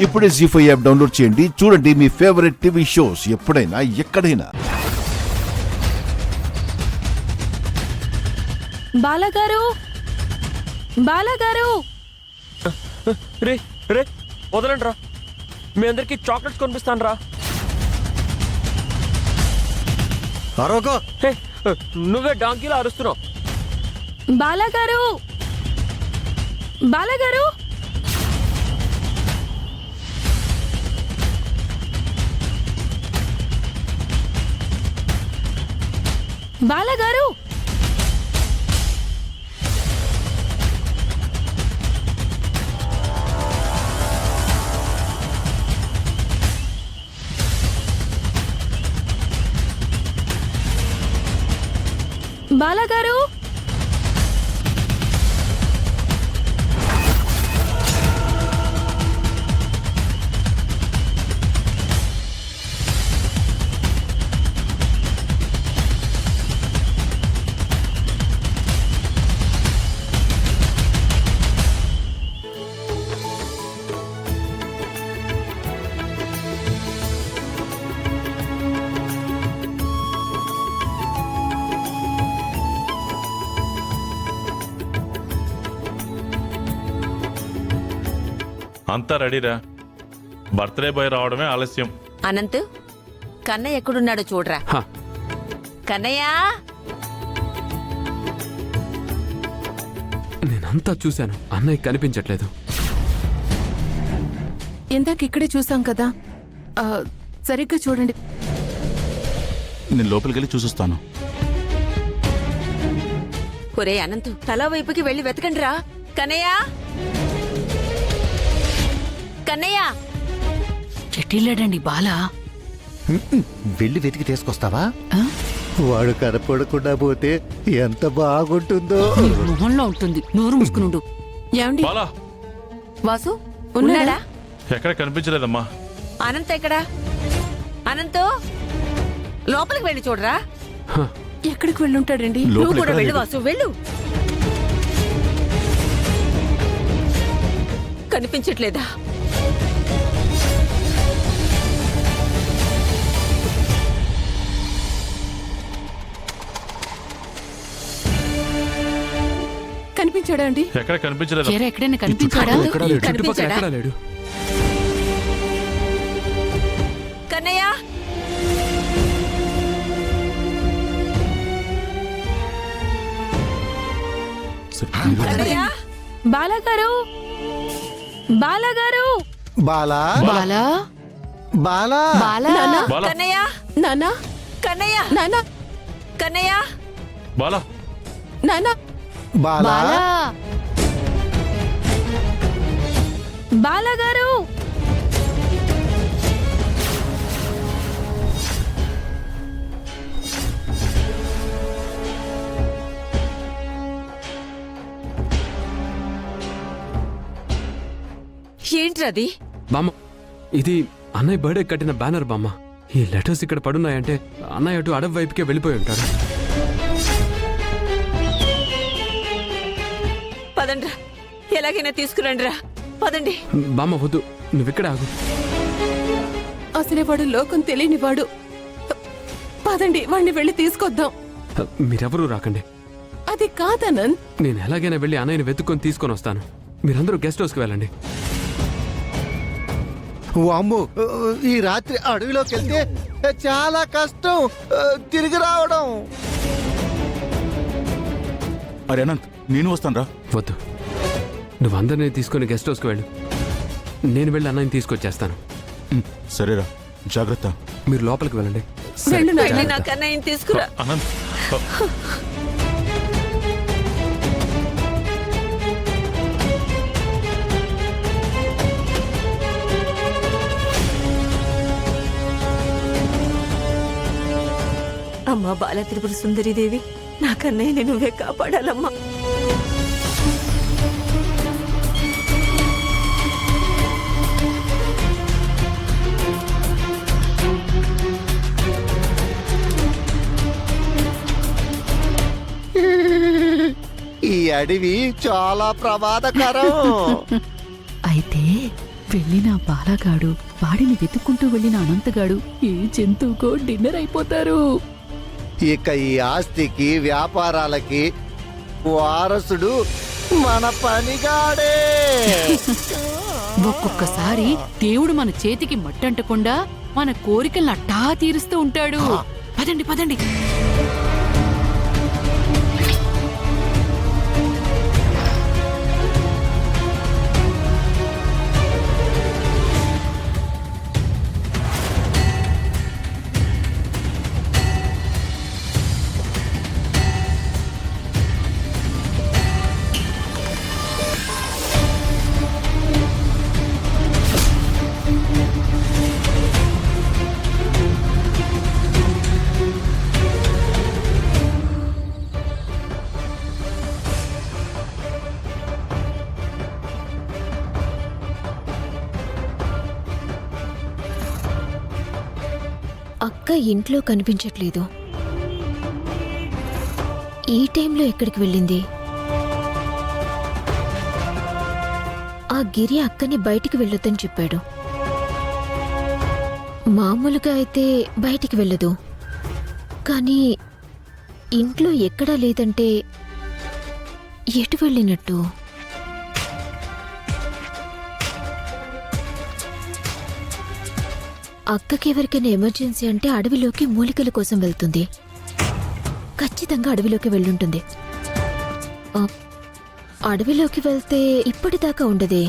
ఇప్పుడే జీ5 app download చేయండి. చూడండి మీ ఫేవరెట్ టీవీ షోస్ ఎప్పుడైనా ఎక్కడైనా. బాలగారు, బాలగారు, రే రే వదలండి రా, మీ అందరికి చాక్లెట్స్ కొనిపిస్తాను రా. అరవకో. హే, నువ్వే డాంకీలా అరుస్తున్నావు. బాలగారు, బాలగారు, బాలగారు, బాలగారు, అంతా రెడీరా. బర్త్డే బాయ్ రావడమే ఆలస్యం. అనంత్, కన్నయ్య ఎక్కడున్నాడో చూడరా. కన్నయ్య, నేనంతా చూశాను, అన్నయ్య కనిపించట్లేదు. ఇందాక ఇక్కడే చూసాం కదా, సరిగ్గా చూడండి. నేను లోపలికి వెళ్ళి చూసొస్తాను. ఒరే అనంత్, తలా వైపుకి వెళ్ళి వెతకండి రా. కన్నయ్య, కన్నయ్య, చెట్టిల్లాడండి బాలా. వెళ్ళి వెతికి తీసుకొస్తావా? వాడు కనపడకుండా పోతే ఎంత బాగుంటుందో. మొహంలో ఉంటుంది, నోరు మూసుకునుండు. ఏమండి బాలా వాసు ఉన్నాడా? ఎక్కడ కనిపించలేదమ్మా. అనంత్ ఎక్కడా? అనంత్, లోపలికి వెళ్ళి చూడరా. ఎక్కడికి వెళ్ళుంటాడండి? నువ్వు కూడా వెళ్ళు వాసు, వెళ్ళు. కనిపించట్లేదా? కనిపించాడా అండి? ఎక్కడ కనిపించలేదు. ఎక్కడైనా కనిపించాడా? ఎక్కడా లేడు, చుట్టుపక్కల కనిపించాడా? ఎక్కడా లేడు. కన్నయ్య, కన్నయ్య, బాలగారు, బాలగారు, బాలా బాలా, బాలా బాలా, బాలా కన్నయ్య, నానా, కన్నయ్య, నానా, కన్నయ్య, బాలా నానా, బాలా బాలా, బాలగారు, ఏంట్రది? బామ్మ, ఇది అన్నయ్య బర్త్డే కట్టిన బ్యానర్ బామ్మ. ఈ లెటర్స్ ఇక్కడ పడున్నాయంటే అన్నయ్య అటు అడవి వైపుకే వెళ్ళిపోయి ఉంటాడు. పదండ్రా, ఎలాగైనా తీసుకురండి రా. పదండి. బామ్మ వద్దు, నువ్విక్కడ ఆగు. అసలే వాడు లోకం తెలియనివాడు. పదండి, వాడిని వెళ్ళి తీసుకొద్దాం. మీరెవరూ రాకండి. అది కాదనంద్. నేను ఎలాగైనా వెళ్ళి అన్నయ్యని వెతుక్కొని తీసుకొని వస్తాను. మీరందరూ గెస్ట్ హౌస్కి వెళ్ళండి. వామ్ము, ఈ రాత్రి అడవిలోకి వెళ్తే చాలా కష్టం తిరిగి రావడం. అరే అనంత్, నేను వస్తాను రా. వద్దు, నువ్వు అందరినీ తీసుకొని గెస్ట్ హౌస్కి వెళ్ళు. నేను వెళ్ళి అన్నయ్యని తీసుకొచ్చేస్తాను. సరేరా, జాగ్రత్త. మీరు లోపలికి వెళ్ళండి. వెళ్ళు నాన్న. వెళ్ళి నా కన్నయ్యని తీసుకురా. అనంత్, అమ్మా బాల త్రిపుర సుందరీదేవి, నా కన్నయ్యని నువ్వే కాపాడాలమ్మా. ఈ అడవి చాలా ప్రమాదకరం. అయితే వెళ్ళిన బాలగాడు వాడిని వెతుక్కుంటూ వెళ్ళిన అనంతగాడు ఏ జంతువుకో డిన్నర్ అయిపోతారు. ఇక ఈ ఆస్తికి వ్యాపారాలకి వారసుడు మన పనిగాడే. ఒక్కొక్కసారి దేవుడు మన చేతికి మట్టంటకుండా మన కోరికలను అట్టా తీరుస్తూ ఉంటాడు. పదండి పదండి. అక్క ఇంట్లో కనిపించట్లేదు. ఈ టైంలో ఎక్కడికి వెళ్ళింది? ఆ గిరి అక్కని బయటికి వెళ్ళొద్దని చెప్పాడు. మామూలుగా అయితే బయటికి వెళ్ళదు, కానీ ఇంట్లో ఎక్కడా లేదంటే ఎటు వెళ్ళినట్టు? అక్కకి ఎవరికైనా ఎమర్జెన్సీ అంటే అడవిలోకి మూలికల కోసం వెళ్తుంది. ఖచ్చితంగా అడవిలోకి వెళ్ళుంటుంది. అడవిలోకి వెళ్తే ఇప్పటిదాకా ఉండదే,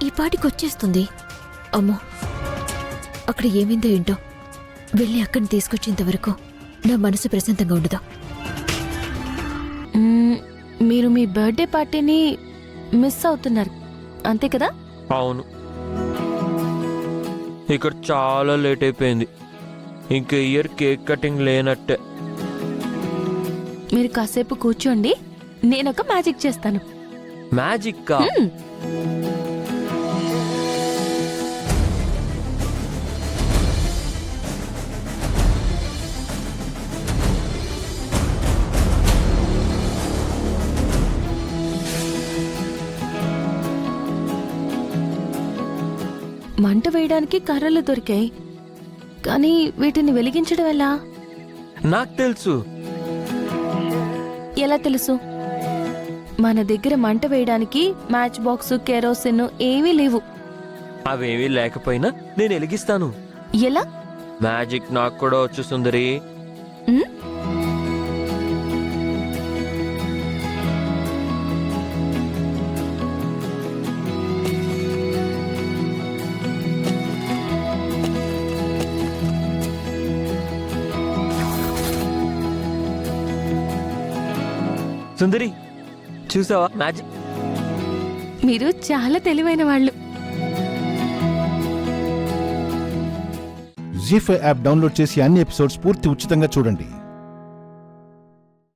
ఈ పాటికి వచ్చేస్తుంది. అమ్మో, అక్కడ ఏమైందో ఏంటో. వెళ్ళి అక్కడిని తీసుకొచ్చేంత వరకు నా మనసు ప్రశాంతంగా ఉండదు. మీరు మీ బర్త్డే పార్టీని మిస్ అవుతున్నారు అంతే కదా? అవును, ఇక్కడ చాలా లేట్ అయిపోయింది. ఇంక ఇయర్ కేక్ కటింగ్ లేనట్టే. మీరు కాసేపు కూర్చోండి, నేనొక మ్యాజిక్ చేస్తాను. మ్యాజిక్కా? మంట వేయడానికి కర్రలు దొరికాయి, కానీ వీటిని వెలిగించడం ఎలా? నాకు తెలుసు. ఎలా తెలుసు? మన దగ్గర మంట వేయడానికి మ్యాచ్ బాక్స్, కెరోసిన్ ఏమీ లేవు. అవేమీ లేకపోయినా నేను వెలిగిస్తాను. ఎలా? మ్యాజిక్ నాకు కూడా వచ్చు సుందరి. ఉమ్? సుందరి, చూసావా మ్యాజిక్? మీరు చాలా తెలివైన వాళ్ళు. జీ5 యాప్ డౌన్లోడ్ చేసి అన్ని ఎపిసోడ్స్ పూర్తి ఉచితంగా చూడండి.